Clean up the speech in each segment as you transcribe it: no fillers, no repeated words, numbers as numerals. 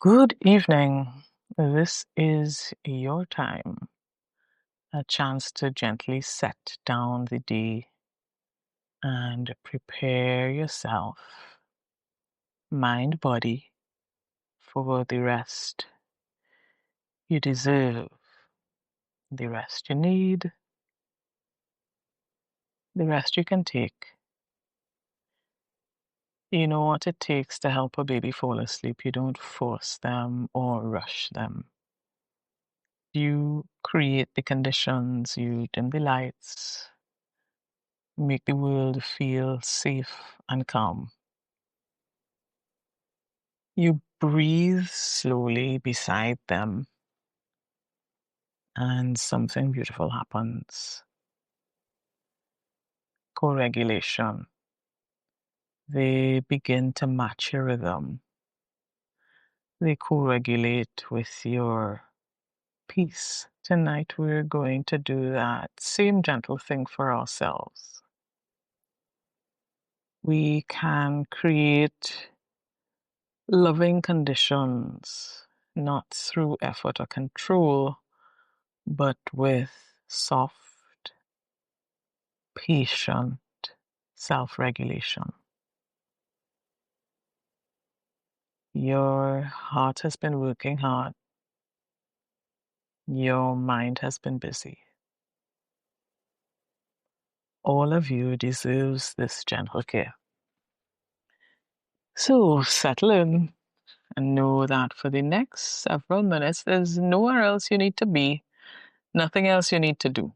Good evening. This is your time, a chance to gently set down the day and prepare yourself, mind, body, for the rest you deserve, the rest you need, the rest you can take. You know what it takes to help a baby fall asleep. You don't force them or rush them. You create the conditions, you dim the lights, make the world feel safe and calm. You breathe slowly beside them, and something beautiful happens. Co-regulation. They begin to match your rhythm. They co-regulate with your peace. Tonight we're going to do that same gentle thing for ourselves. We can create loving conditions, not through effort or control, but with soft, patient self-regulation. Your heart has been working hard. Your mind has been busy. All of you deserves this gentle care. So settle in and know that for the next several minutes, there's nowhere else you need to be, nothing else you need to do.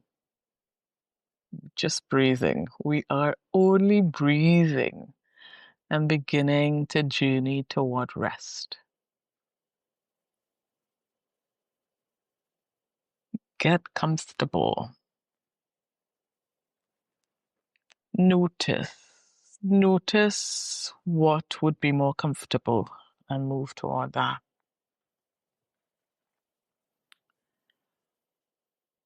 Just breathing. We are only breathing and beginning to journey toward rest. Get comfortable. Notice what would be more comfortable and move toward that.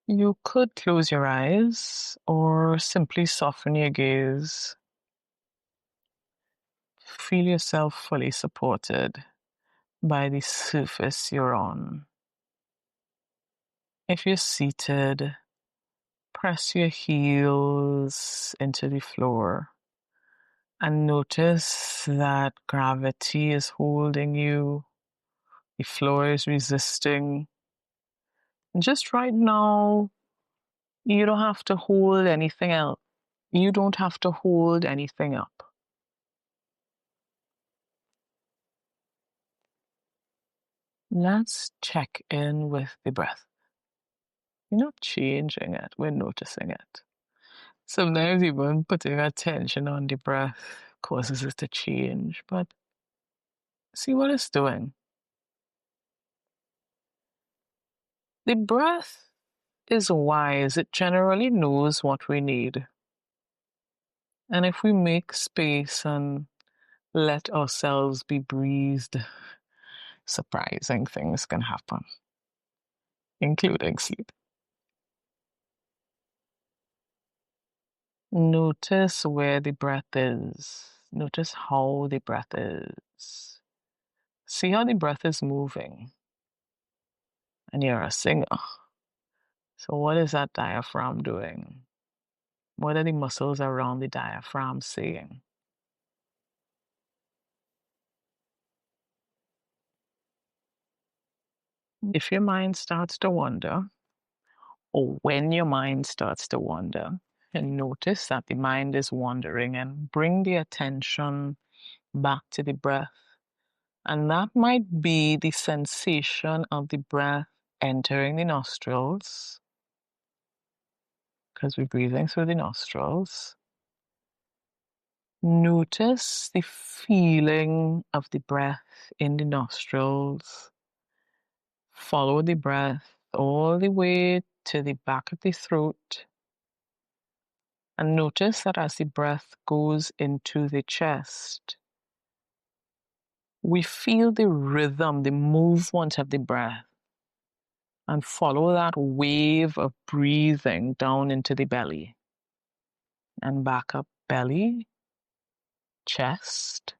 You could close your eyes or simply soften your gaze. Feel yourself fully supported by the surface you're on. If you're seated, press your heels into the floor and notice that gravity is holding you. The floor is resisting. Just right now, you don't have to hold anything else. You don't have to hold anything up. Let's check in with the breath. You're not changing it, we're noticing it. Sometimes even putting attention on the breath causes it to change, but see what it's doing. The breath is wise. It generally knows what we need. And if we make space and let ourselves be breathed, surprising things can happen, including sleep. Notice where the breath is. Notice how the breath is. See how the breath is moving. And you're a singer. So what is that diaphragm doing? What are the muscles around the diaphragm saying? If your mind starts to wander, or when your mind starts to wander, and notice that the mind is wandering and bring the attention back to the breath. And that might be the sensation of the breath entering the nostrils, because we're breathing through the nostrils. Notice the feeling of the breath in the nostrils. Follow the breath all the way to the back of the throat. And notice that as the breath goes into the chest, we feel the rhythm, the movement of the breath. And follow that wave of breathing down into the belly. And back up belly, chest,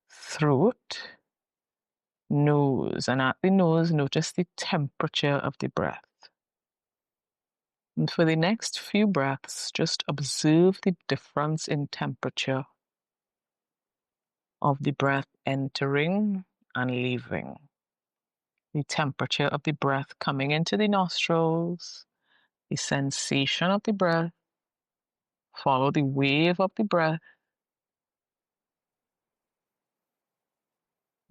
throat, nose. And at the nose, notice the temperature of the breath. And for the next few breaths, just observe the difference in temperature of the breath entering and leaving. The temperature of the breath coming into the nostrils, the sensation of the breath, follow the wave of the breath,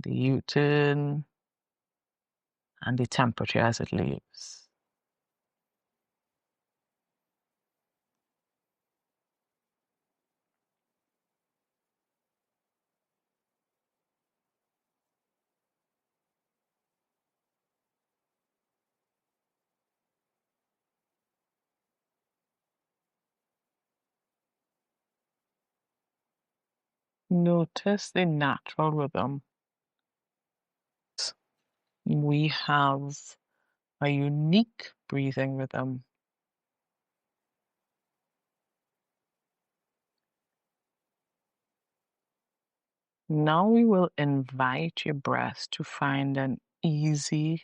the U-turn, and the temperature as it leaves. Notice the natural rhythm. We have a unique breathing rhythm. Now we will invite your breath to find an easy,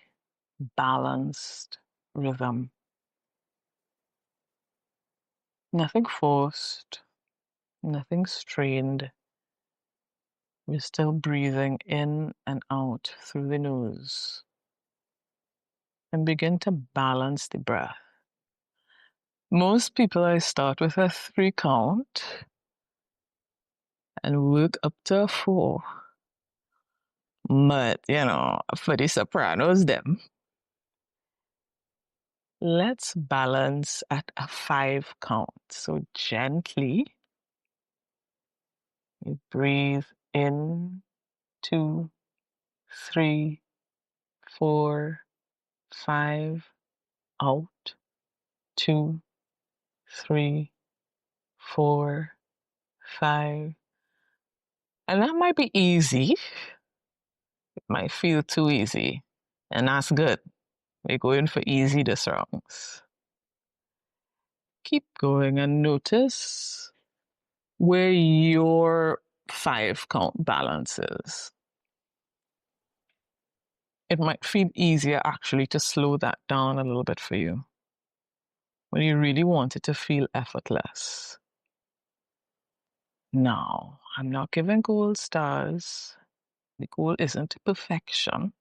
balanced rhythm. Nothing forced, nothing strained. We're still breathing in and out through the nose. And begin to balance the breath. Most people, I start with a 3 count and work up to a 4. But, for the sopranos, them, let's balance at a 5 count. So gently, you breathe in, 2, 3, 4, 5, out, 2, 3, 4, 5. And that might be easy. It might feel too easy. And that's good. We're going for easy this rounds. Keep going and notice where your 5 count balance is. It might feel easier actually to slow that down a little bit for you when you really want it to feel effortless. Now, I'm not giving gold stars. The goal isn't perfection.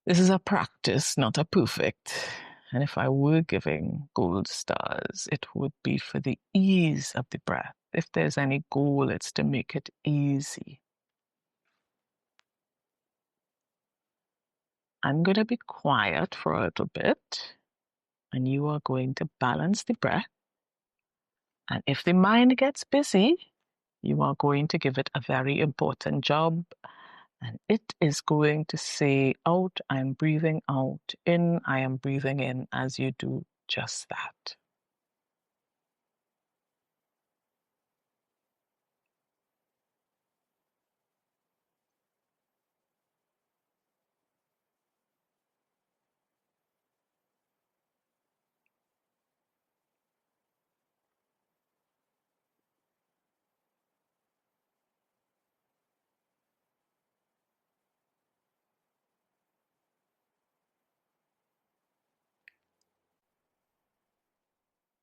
This is a practice, not a perfect. And if I were giving gold stars, it would be for the ease of the breath. If there's any goal, it's to make it easy. I'm going to be quiet for a little bit, and you are going to balance the breath. And if the mind gets busy, you are going to give it a very important job. And it is going to say out, I am breathing out, in, I am breathing in, as you do just that.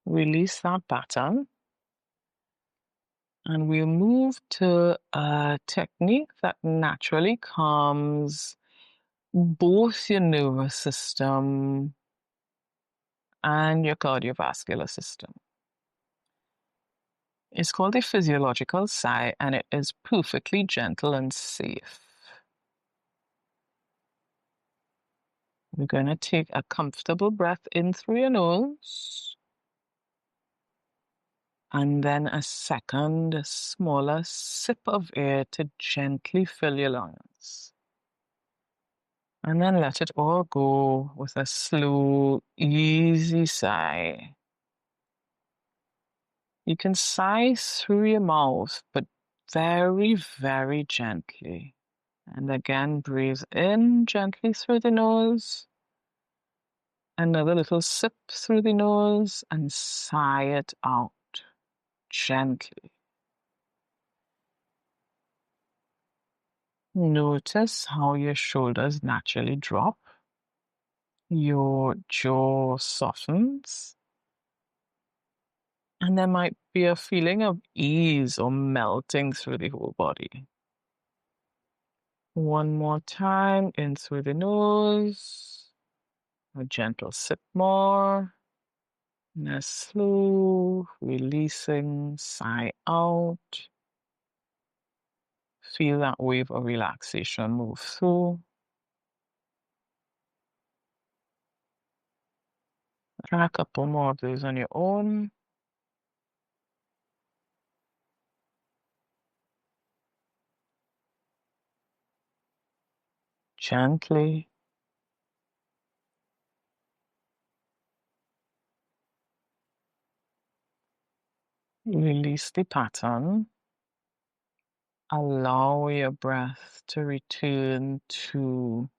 Release that pattern. And we'll move to a technique that naturally calms both your nervous system and your cardiovascular system. It's called a physiological sigh, and it is perfectly gentle and safe. We're going to take a comfortable breath in through your nose, and then a second, a smaller sip of air to gently fill your lungs. And then let it all go with a slow, easy sigh. You can sigh through your mouth, but very, very gently. And again, breathe in gently through the nose. Another little sip through the nose and sigh it out gently. Notice how your shoulders naturally drop, your jaw softens, and there might be a feeling of ease or melting through the whole body. One more time, in through the nose, a gentle sip more, and a slow releasing sigh out. Feel that wave of relaxation move through. Try a couple more of those on your own. Gently release the pattern. Allow your breath to return to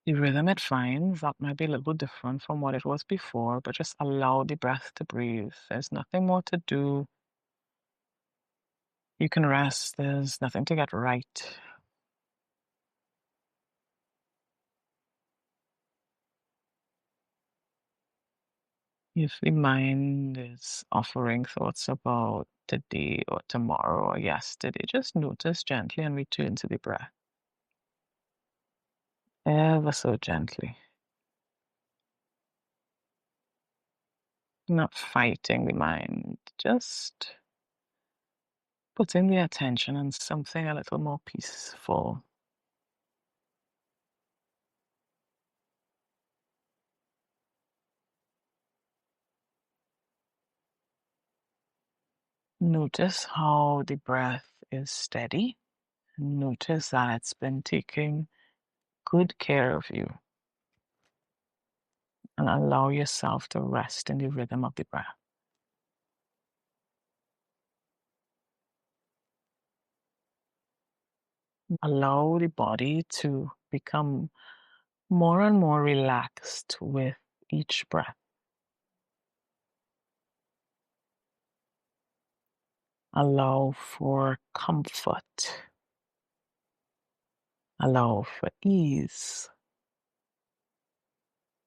the rhythm it finds. That might be a little different from what it was before, but just allow the breath to breathe. There's nothing more to do. You can rest. There's nothing to get right. If the mind is offering thoughts about today or tomorrow or yesterday, just notice gently and return to the breath. Ever so gently. Not fighting the mind, just putting the attention on something a little more peaceful. Notice how the breath is steady. Notice that it's been taking good care of you. And allow yourself to rest in the rhythm of the breath. Allow the body to become more and more relaxed with each breath. Allow for comfort. Allow for ease.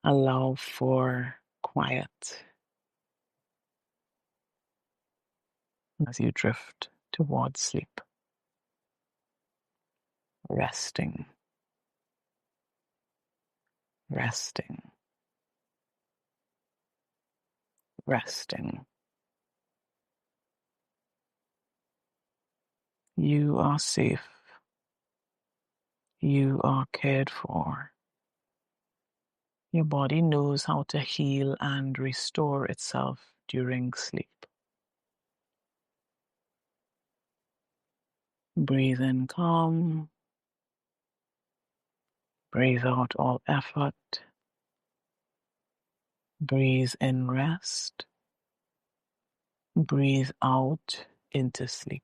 Allow for quiet as you drift towards sleep. Resting, resting, resting. You are safe. You are cared for. Your body knows how to heal and restore itself during sleep. Breathe in calm. Breathe out all effort. Breathe in rest. Breathe out into sleep.